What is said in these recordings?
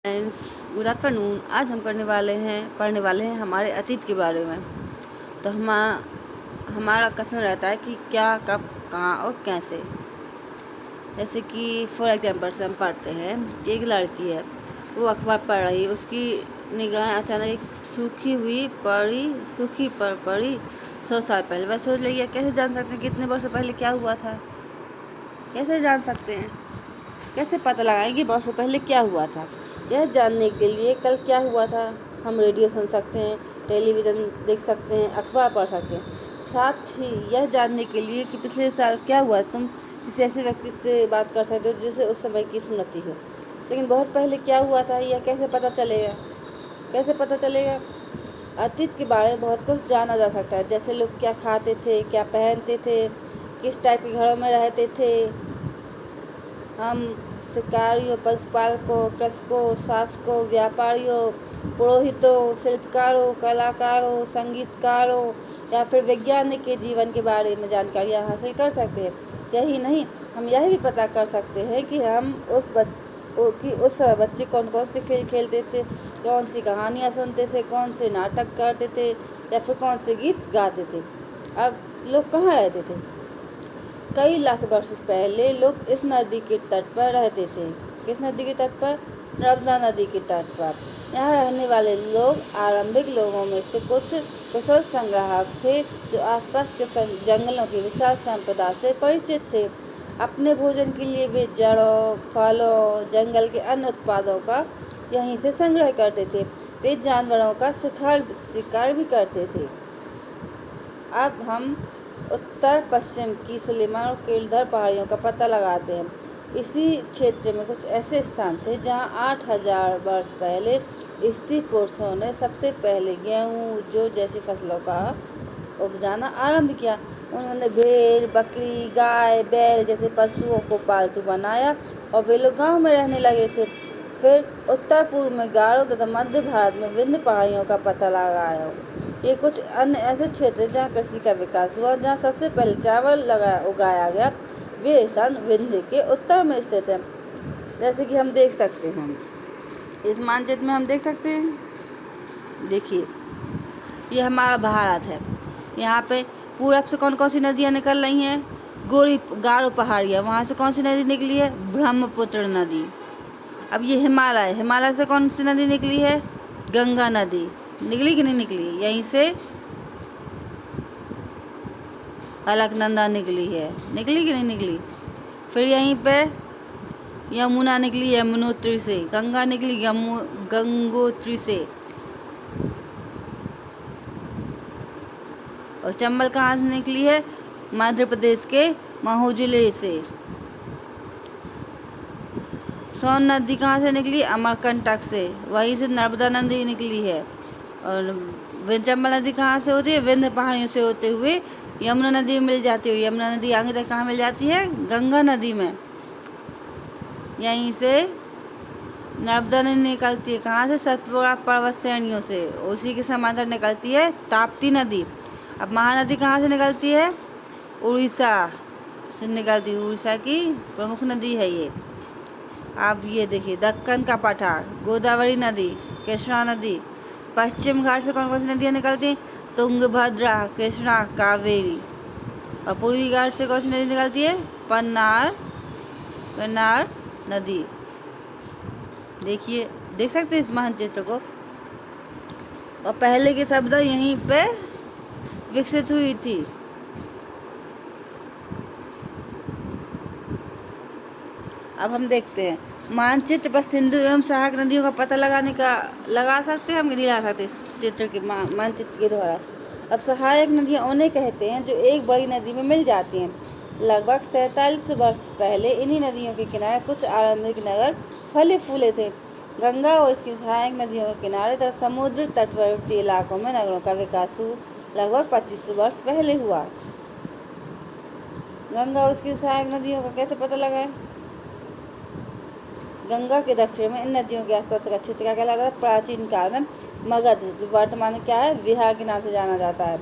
Friends, good afternoon. आज हम पढ़ने वाले हैं हमारे अतीत के बारे में। तो हमारा कथन रहता है कि क्या, कब, कहाँ और कैसे। जैसे कि फॉर एग्जाम्पल से हम पढ़ते हैं कि एक लड़की है, वो अखबार पढ़ रही, उसकी निगाहें अचानक एक सूखी पर पड़ी 100 साल पहले। वह सोच रही है, कैसे जान सकते हैं कितने वर्षों पहले क्या हुआ था? कैसे जान सकते हैं? कैसे पता लगाएंगे वर्षों पहले क्या हुआ था? यह जानने के लिए कल क्या हुआ था हम रेडियो सुन सकते हैं, टेलीविज़न देख सकते हैं, अखबार पढ़ सकते हैं। साथ ही यह जानने के लिए कि पिछले साल क्या हुआ, तुम किसी ऐसे व्यक्ति से बात कर सकते हो जिसे उस समय की स्मृति हो। लेकिन बहुत पहले क्या हुआ था यह कैसे पता चलेगा? कैसे पता चलेगा? अतीत के बारे में बहुत कुछ जाना जा सकता है, जैसे लोग क्या खाते थे, क्या पहनते थे, किस टाइप के घरों में रहते थे। हम शिकारियों, पशुपालकों, कृषकों, शासकों, व्यापारियों, पुरोहितों, शिल्पकारों, कलाकारों, संगीतकारों या फिर वैज्ञानिक के जीवन के बारे में जानकारियाँ हासिल कर सकते हैं। यही नहीं, हम यह भी पता कर सकते हैं कि उस समय बच्चे कौन कौन से खेल खेलते थे, कौन सी कहानियाँ सुनते थे, कौन से नाटक करते थे या फिर कौन से गीत गाते थे। अब लोग कहाँ रहते थे? कई लाख वर्ष पहले लोग इस नदी के तट पर रहते थे। किस नदी के तट पर? नर्मदा नदी के तट पर। यहाँ रहने वाले लोग आरंभिक लोगों में से कुछ कुशल संग्राहक थे, जो आसपास के जंगलों की विशाल संपदा से परिचित थे। अपने भोजन के लिए वे जड़ों, फलों, जंगल के अन्य उत्पादों का यहीं से संग्रह करते थे। वे जानवरों का शिकार भी करते थे। अब हम उत्तर पश्चिम की सुलेमान और केलधर पहाड़ियों का पता लगाते हैं। इसी क्षेत्र में कुछ ऐसे स्थान थे जहां 8000 वर्ष पहले स्त्री पुरुषों ने सबसे पहले गेहूँ, जौ जैसी फसलों का उपजाना आरंभ किया। उन्होंने भेड़, बकरी, गाय, बैल जैसे पशुओं को पालतू बनाया और वे लोग गाँव में रहने लगे थे। फिर उत्तर पूर्व में गारो तथा मध्य भारत में विंध्य पहाड़ियों का पता लगाया। ये कुछ अन्य ऐसे क्षेत्र जहाँ कृषि का विकास हुआ, जहाँ सबसे पहले चावल उगाया गया। वे स्थान विंध्य के उत्तर में स्थित है। जैसे कि हम देख सकते हैं, इस मानचित्र में हम देख सकते हैं, देखिए ये हमारा भारत है। यहाँ पे पूरब से कौन कौन सी नदियाँ निकल रही हैं? गारो पहाड़ियाँ, वहाँ से कौन सी नदी निकली है? ब्रह्मपुत्र नदी। अब ये हिमालय से कौन सी नदी निकली है? गंगा नदी। निकली कि नहीं निकली? यहीं से अलकनंदा निकली है। निकली कि नहीं निकली? फिर यहीं पे यमुना निकली यमुनोत्री से, गंगा निकली गंगोत्री से, और चंबल कहाँ से निकली है? मध्य प्रदेश के महू जिले से। सोन नदी कहाँ से निकली? अमरकंटक से। वहीं से नर्मदा नदी निकली है। और चंबल नदी कहाँ से होती है? विंध्य पहाड़ियों से होते हुए यमुना नदी में मिल जाती है। यमुना नदी आगे तक कहाँ मिल जाती है? गंगा नदी में। यहीं से नर्मदा नदी निकलती है, कहाँ से? सतपुड़ा पर्वत श्रेणियों से। उसी के समांतर निकलती है ताप्ती नदी। अब महानदी कहाँ से निकलती है? उड़ीसा से निकलती है। उड़ीसा की प्रमुख नदी है ये। आप ये देखिए, दक्कन का पठार, गोदावरी नदी, कृष्णा नदी। पश्चिम घाट से कौन कौन सी नदियाँ निकलती हैं? तुंगभद्रा, कृष्णा, कावेरी। और पूर्वी घाट से कौन सी नदी निकलती है? पन्नार नदी। देखिए, देख सकते हैं इस मानचित्र को। और पहले की सभ्यता यहीं पे विकसित हुई थी। अब हम देखते हैं मानचित्र पर सिंधु एवं सहायक नदियों का पता लगा सकते हैं हम, नहीं लगा सकते इस चित्र के मानचित्र के द्वारा। अब सहायक नदियाँ उन्हें कहते हैं जो एक बड़ी नदी में मिल जाती हैं। लगभग 47 वर्ष पहले इन्हीं नदियों के किनारे कुछ आरंभिक नगर फले फूले थे। गंगा और इसकी सहायक नदियों के किनारे तथा समुद्र तटवर्ती इलाकों में नगरों का विकास लगभग 25 वर्ष पहले हुआ। गंगा और इसकी सहायक नदियों का कैसे पता लगाएं? गंगा के दक्षिण में इन नदियों के आसपास का क्षेत्र क्या कहलाता है? प्राचीन काल में मगध, जो वर्तमान में क्या है? बिहार के नाम से जाना जाता है।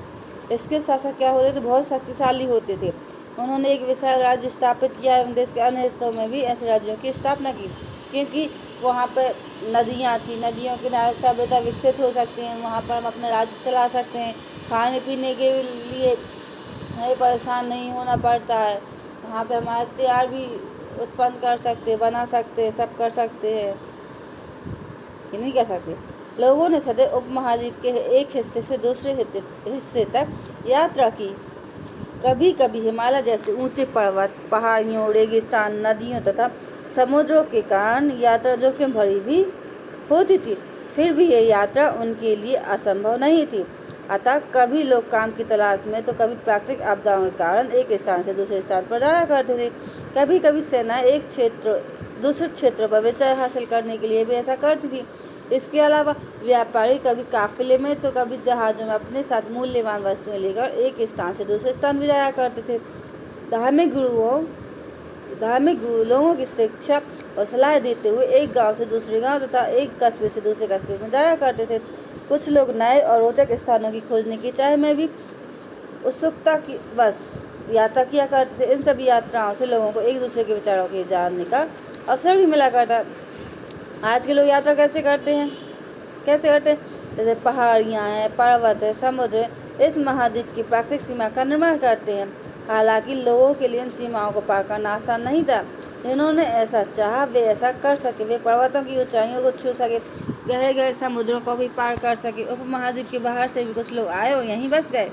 इसके शासक क्या होते थे? बहुत शक्तिशाली होते थे। उन्होंने एक विशाल राज्य स्थापित किया एवं देश के अन्य हिस्सों में भी ऐसे राज्यों की स्थापना की, क्योंकि वहाँ पे नदियाँ थी, नदियों के किनारे सभ्यता विकसित हो सकती हैं, वहाँ पर हम अपना राज्य चला सकते हैं, खाने पीने के लिए हमें परेशान नहीं होना पड़ता है, वहाँ पे हम हथियार भी उत्पन्न कर सकते, बना सकते, सब कर सकते हैं। ये नहीं कर सकते। लोगों ने सदैव उपमहाद्वीप के एक हिस्से से दूसरे हिस्से तक यात्रा की। कभी कभी हिमालय जैसे ऊंचे पर्वत, पहाड़ियों, रेगिस्तान, नदियों तथा समुद्रों के कारण यात्रा जोखिम भरी भी होती थी, फिर भी यह यात्रा उनके लिए असंभव नहीं थी। अतः कभी लोग काम की तलाश में तो कभी प्राकृतिक आपदाओं के कारण एक स्थान से दूसरे स्थान पर जाया करते थे। कभी कभी सेना एक क्षेत्र दूसरे क्षेत्र पर विजय हासिल करने के लिए भी ऐसा करती थी। इसके अलावा व्यापारी कभी काफिले में तो कभी जहाज़ों में अपने साथ मूल्यवान वस्तुएं लेकर एक स्थान से दूसरे स्थान भी जाया करते थे। धार्मिक गुरु लोगों की शिक्षा और सलाह देते हुए एक गांव से दूसरे गांव तथा एक कस्बे से दूसरे कस्बे में जाया करते थे। कुछ लोग नए और रोचक स्थानों की खोजने की चाह में भी उत्सुकता की बस यात्रा किया करते थे। इन सभी यात्राओं से लोगों को एक दूसरे के विचारों के जानने का अवसर भी मिला करता। आज के लोग यात्रा कैसे करते हैं? जैसे पहाड़ियाँ हैं, पर्वत है, समुद्र है, इस महाद्वीप की प्राकृतिक सीमा का निर्माण करते हैं। हालांकि लोगों के लिए इन सीमाओं को पार करना आसान नहीं था। जिन्होंने ऐसा चाहा वे ऐसा कर सके, वे पर्वतों की ऊंचाइयों को छू सके, गहरे गहरे समुद्रों को भी पार कर सके। उपमहाद्वीप के बाहर से भी कुछ लोग आए और यहीं बस गए।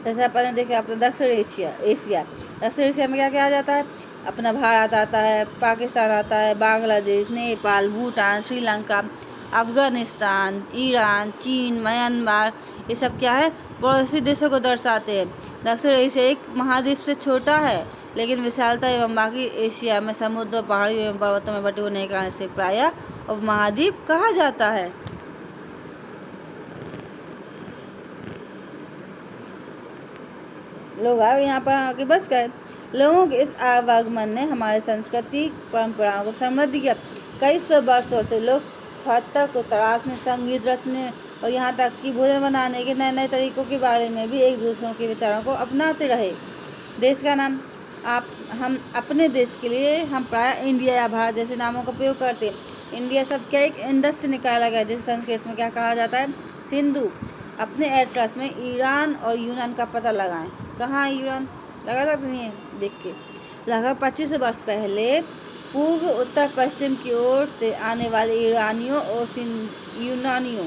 जैसे अपन ने देखा अपना दक्षिण एशिया में क्या क्या आ जाता है? अपना भारत आता है, पाकिस्तान आता है, बांग्लादेश, नेपाल, भूटान, श्रीलंका, अफगानिस्तान, ईरान, चीन, म्यांमार, ये सब क्या है? पड़ोसी देशों को दर्शाते हैं। दक्षिण एशिया एक महाद्वीप से छोटा है, लेकिन विशालता एवं बाकी एशिया में समुद्र, पहाड़ियों एवं पर्वतों में बटे होने के कारण से प्रायः उपमहाद्वीप कहा जाता है। लोग आए यहाँ पर आके बस गए। लोगों के इस आवागमन ने हमारे सांस्कृतिक परंपराओं को समृद्ध किया। कई सौ वर्षों से लोग पत्थर को तराशने, संगीत रचने और यहाँ तक कि भोजन बनाने के नए नए तरीकों के बारे में भी एक दूसरों के विचारों को अपनाते रहे। देश का नाम हम अपने देश के लिए हम प्रायः इंडिया या भारत जैसे नामों का प्रयोग करते हैं। इंडिया शब्द क्या एक इंडस से निकाला गया, जैसे संस्कृत में क्या कहा जाता है? सिंधु। अपने एटलस में ईरान और यूनान का पता लगाएं। कहाँ है यूनान? लगा सकते नहीं है देख के। लगभग 25 वर्ष पहले पूर्व उत्तर पश्चिम की ओर से आने वाले ईरानियों और यूनानियों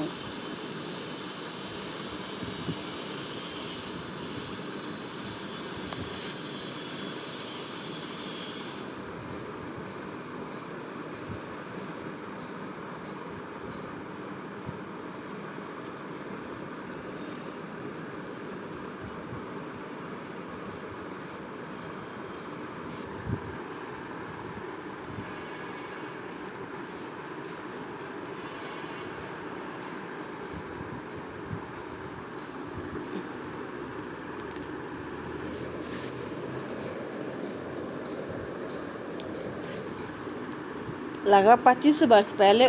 लगभग 25 वर्ष पहले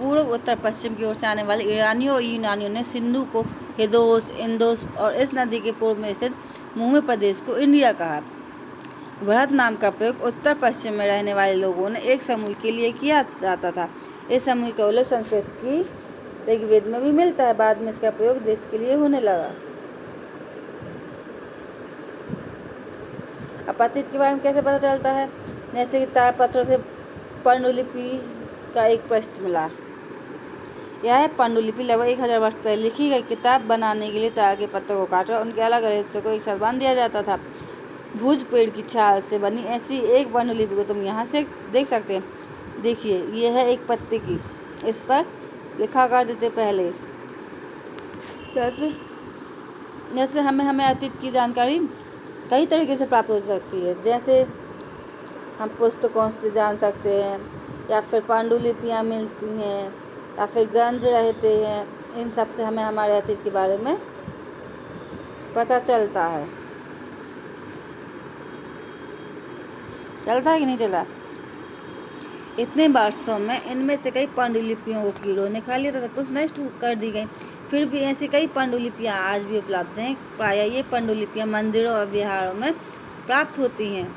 पूर्व उत्तर पश्चिम की ओर से आने वाले ईरानियों और यूनानियों ने सिंधु को हिदोस, इंदोस और इस नदी के पूर्व में स्थित भूमि प्रदेश को इंडिया कहा। भारत नाम का प्रयोग उत्तर पश्चिम में रहने वाले लोगों ने एक समूह के लिए किया जाता था। इस समूह का उल्लेख संस्कृत की ऋग्वेद में भी मिलता है। बाद में इसका प्रयोग देश के लिए होने लगा। अब अतीत के बारे में कैसे पता चलता है? जैसे कि ताड़पत्रों से पांडुलिपि का एक पृष्ठ मिला। यह पांडुलिपि लगभग 1000 वर्ष पहले लिखी गई किताब बनाने के लिए ताड़ के पत्तों को काटकर उनके अलग अलग हिस्सों को एक साथ बांध दिया जाता था। भुज पेड़ की छाल से बनी ऐसी एक पांडुलिपि को तुम यहाँ से देख सकते हैं। देखिए, यह है एक पत्ते की, इस पर लिखा कर देते पहले। जैसे हमें अतीत की जानकारी कई तरीके से प्राप्त हो सकती है। जैसे हम पुस्तकों से जान सकते हैं, या फिर पांडुलिपियाँ मिलती हैं, या फिर ग्रंथ रहते हैं। इन सब से हमें हमारे अतीत के बारे में पता चलता है। चलता है कि नहीं चला? इतने वर्षों में इनमें से कई पांडुलिपियों को कीड़ों ने खा लिया तथा कुछ नष्ट कर दी गई। फिर भी ऐसी कई पांडुलिपियाँ आज भी उपलब्ध हैं। प्रायः ये पांडुलिपियाँ मंदिरों और विहारों में प्राप्त होती हैं।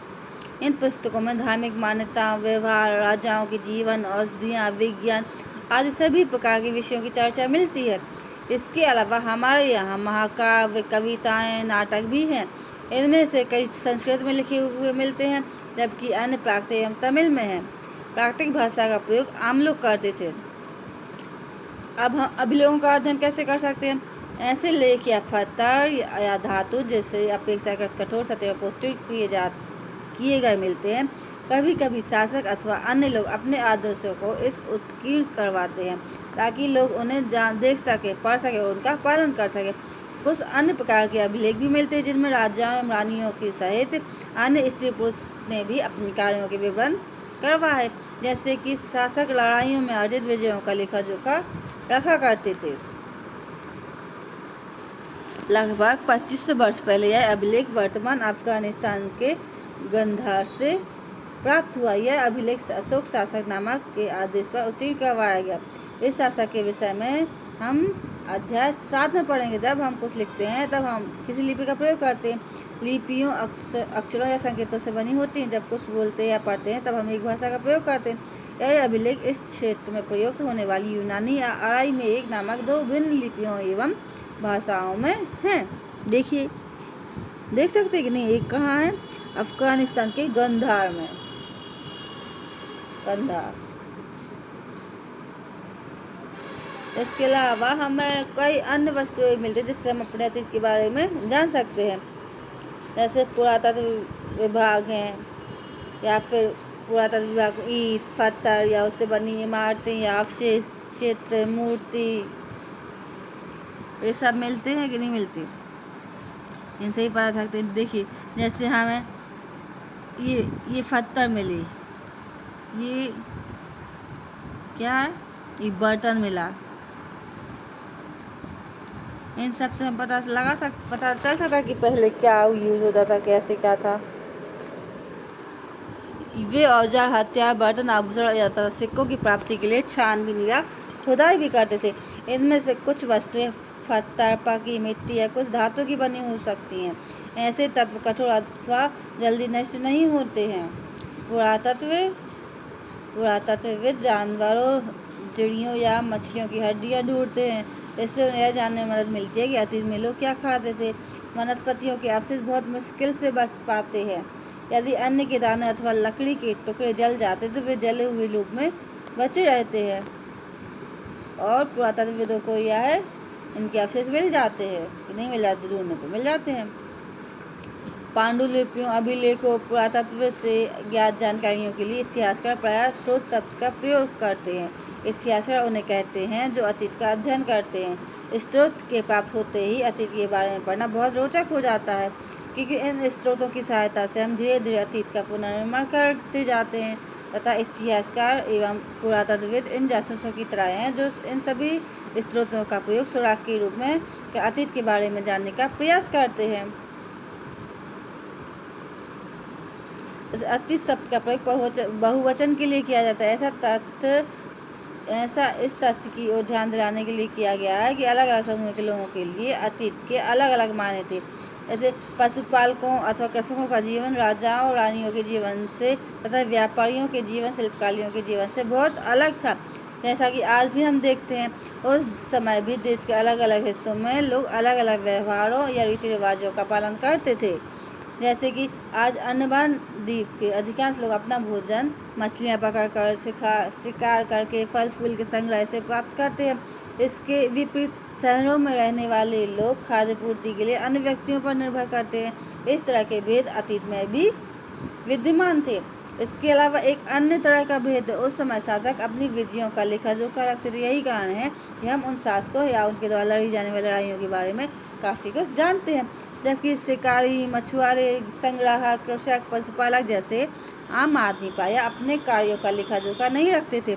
इन पुस्तकों में धार्मिक मान्यताओं, व्यवहार, राजाओं के जीवन, औषधियाँ, विज्ञान आदि सभी प्रकार के विषयों की चर्चा मिलती है। इसके अलावा हमारे यहाँ महाकाव्य, कविताएं, नाटक भी हैं। इनमें से कई संस्कृत में लिखे हुए मिलते हैं, जबकि अन्य प्राकृत एवं तमिल में हैं। प्राकृतिक भाषा का प्रयोग आम लोग करते थे। अब हम अभिलेखों का अध्ययन कैसे कर सकते हैं? ऐसे लेख या पत्थर या धातु जिससे अपेक्षाकृत कठोर सतह पर उत्कीर्ण किए गए मिलते हैं। कभी कभी शासक अथवा अन्य लोग अपने आदेशों को इस उत्कीर्ण करवाते हैं ताकि लोग उन्हें देख सके, पढ़ सके और उनका पालन कर सके। कुछ अन्य प्रकार के अभिलेख भी मिलते हैं जिनमें राजाओं एवं रानियों के सहित अन्य स्त्री पुरुष ने भी अपने कार्यों के विवरण करवा है, जैसे कि शासक लड़ाइयों में अर्जित विजयों का लेखा जोखा रखा करते थे। लगभग 2500 वर्ष पहले यह अभिलेख वर्तमान अफगानिस्तान के गंधार से प्राप्त हुआ। यह अभिलेख अशोक शासक नामक के आदेश पर उत्कीर्ण करवाया गया। इस शासक के विषय में हम अध्याय 7 में पढ़ेंगे। जब हम कुछ लिखते हैं तब हम किसी लिपि का प्रयोग करते हैं। लिपियों अक्षरों या संकेतों से बनी होती हैं। जब कुछ बोलते या पढ़ते हैं तब हम एक भाषा का प्रयोग करते हैं। यह अभिलेख इस क्षेत्र में प्रयुक्त होने वाली यूनानी या अराई में एक नामक 2 भिन्न लिपियों एवं भाषाओं में हैं। देखिए, देख सकते हैं कि नहीं, एक कहाँ है? अफगानिस्तान के गंधार में। गंधार। इसके अलावा हमें कई अन्य वस्तुएं मिलती हैं जिससे हम अपने अतीत के बारे में जान सकते हैं। जैसे पुरातत्व विभाग हैं, या फिर पुरातत्व विभाग ईंट, पत्थर या उससे बनी इमारतें या अवशेष, चित्र, मूर्ति, ये सब मिलते हैं कि नहीं मिलते? इनसे ही पता सकते हैं। देखिए, जैसे हमें ये पत्थर मिली, ये क्या है? ये बर्तन मिला। इन सब से हम पता चल सकता कि पहले क्या यूज होता था, कैसे क्या था। वे औजार, हथियार, बर्तन, आभूषण या सिक्कों की प्राप्ति के लिए छानबीन या खुदाई भी करते थे। इनमें से कुछ वस्तुएं पत्थर, पकी मिट्टी या कुछ धातु की बनी हो सकती हैं। ऐसे तत्व कठोर अथवा जल्दी नष्ट नहीं होते हैं। पुरातत्वविद जानवरों, चिड़ियों या मछलियों की हड्डियां ढूंढते हैं। इससे उन्हें यह जानने में मदद मिलती है कि अतीत में लोग क्या खाते थे। वनस्पतियों के अवशेष बहुत मुश्किल से बच पाते हैं। यदि अन्न के दाने अथवा लकड़ी के टुकड़े जल जाते तो वे जले हुए रूप में बचे रहते हैं और पुरातत्वविदों को यह है इनके अवशेष मिल जाते हैं कि नहीं मिल जाते, ढूंढने को मिल जाते हैं। पांडुलिपियों, अभिलेखों, पुरातत्व से ज्ञात जानकारियों के लिए इतिहासकार प्रायः स्रोत शब्द का प्रयोग करते हैं। इतिहासकार उन्हें कहते हैं जो अतीत का अध्ययन करते हैं। स्रोत के प्राप्त होते ही अतीत के बारे में पढ़ना बहुत रोचक हो जाता है, क्योंकि इन स्रोतों की सहायता से हम धीरे धीरे अतीत का पुनर्निर्माण करते जाते हैं तथा इतिहासकार एवं पुरातत्वविद इन जासूसों की तरह हैं जो इन सभी स्रोतों का प्रयोग सुराग के रूप में अतीत के बारे में जानने का प्रयास करते हैं। अतीत शब्द का प्रयोग बहुवचन के लिए किया जाता है। ऐसा इस तथ्य की ओर ध्यान दिलाने के लिए किया गया है कि अलग अलग समूह के लोगों के लिए अतीत के अलग अलग मायने थे। जैसे पशुपालकों अथवा कृषकों का जीवन राजाओं और रानियों के जीवन से तथा व्यापारियों के जीवन शिल्पकारियों के जीवन से बहुत अलग था। जैसा कि आज भी हम देखते हैं, उस समय भी देश के अलग अलग हिस्सों में लोग अलग अलग व्यवहारों या रीति रिवाजों का पालन करते थे। जैसे कि आज अंडमान द्वीप के अधिकांश लोग अपना भोजन मछलियाँ पकड़कर, शिकार करके, फल फूल के संग्रह से प्राप्त करते हैं। इसके विपरीत शहरों में रहने वाले लोग खाद्य पूर्ति के लिए अन्य व्यक्तियों पर निर्भर करते हैं। इस तरह के भेद अतीत में भी विद्यमान थे। इसके अलावा एक अन्य तरह का भेद, उस समय शासक अपनी विजयों का लेखा जोखा रखते थे। यही कारण है कि हम उन शासकों या उनके द्वारा लड़ी जाने वाली लड़ाइयों के बारे में काफ़ी कुछ जानते हैं, जबकि शिकारी, मछुआरे, संग्राहक, कृषक, पशुपालक जैसे आम आदमी प्रायः अपने कार्यों का लेखा जोखा नहीं रखते थे।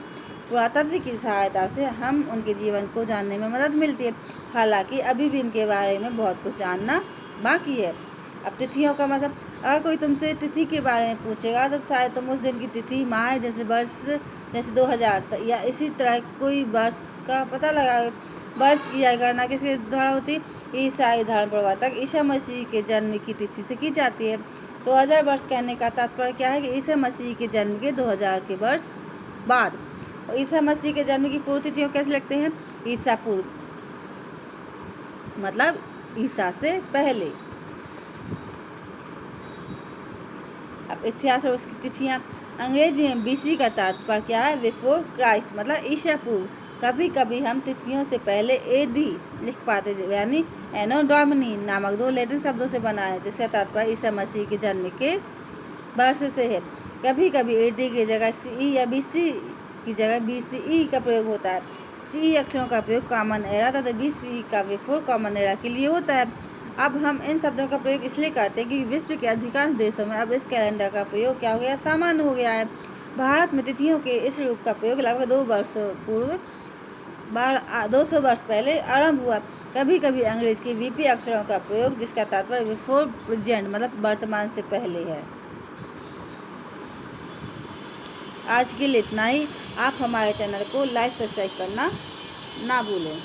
पुरातत्व की सहायता से हम उनके जीवन को जानने में मदद मिलती है। हालांकि अभी भी इनके बारे में बहुत कुछ जानना बाकी है। अब तिथियों का मतलब, अगर कोई तुमसे तिथि के बारे में पूछेगा तो शायद तुम उस दिन की तिथि, माह, जैसे वर्ष, जैसे 2000 या इसी तरह कोई वर्ष का पता लगाओगे। वर्ष की यह गणना किसके द्वारा होती है? ईसाई धर्म प्रवर्तक ईसा मसीह के जन्म की तिथि से की जाती है। 2000 वर्ष कहने का तात्पर्य क्या है कि ईसा मसीह के जन्म के 2000 के वर्ष बाद। और ईसा मसीह के जन्म की पूर्व तिथियों कैसे लिखते हैं? ईसा पूर्व मतलब ईसा से पहले। अब इतिहास और उसकी तिथियाँ। अंग्रेजी में BC का तात्पर्य क्या है? बिफोर क्राइस्ट मतलब ईसा पूर्व। कभी कभी हम तिथियों से पहले AD लिख पाते, यानी एनो डोमिनी नामक 2 लैटिन शब्दों से बना है, जिसका तात्पर्य ईसा मसीह के जन्म के वर्ष से है। कभी कभी AD की जगह CE या BC की जगह BCE का प्रयोग होता है। CE अक्षरों का प्रयोग कॉमन एरा तथा BCE का बिफोर कॉमन एरा के लिए होता है। अब हम इन शब्दों का प्रयोग इसलिए करते हैं कि विश्व के अधिकांश देशों में अब इस कैलेंडर का प्रयोग क्या हो गया? सामान्य हो गया है। भारत में तिथियों के इस रूप का प्रयोग लगभग 200 वर्ष पहले आरंभ हुआ। कभी कभी अंग्रेज के VP अक्षरों का प्रयोग, जिसका तात्पर्य बिफोर प्रेजेंट मतलब वर्तमान से पहले है। आज के लिए इतना ही। आप हमारे चैनल को लाइक सब्सक्राइब करना ना भूलें।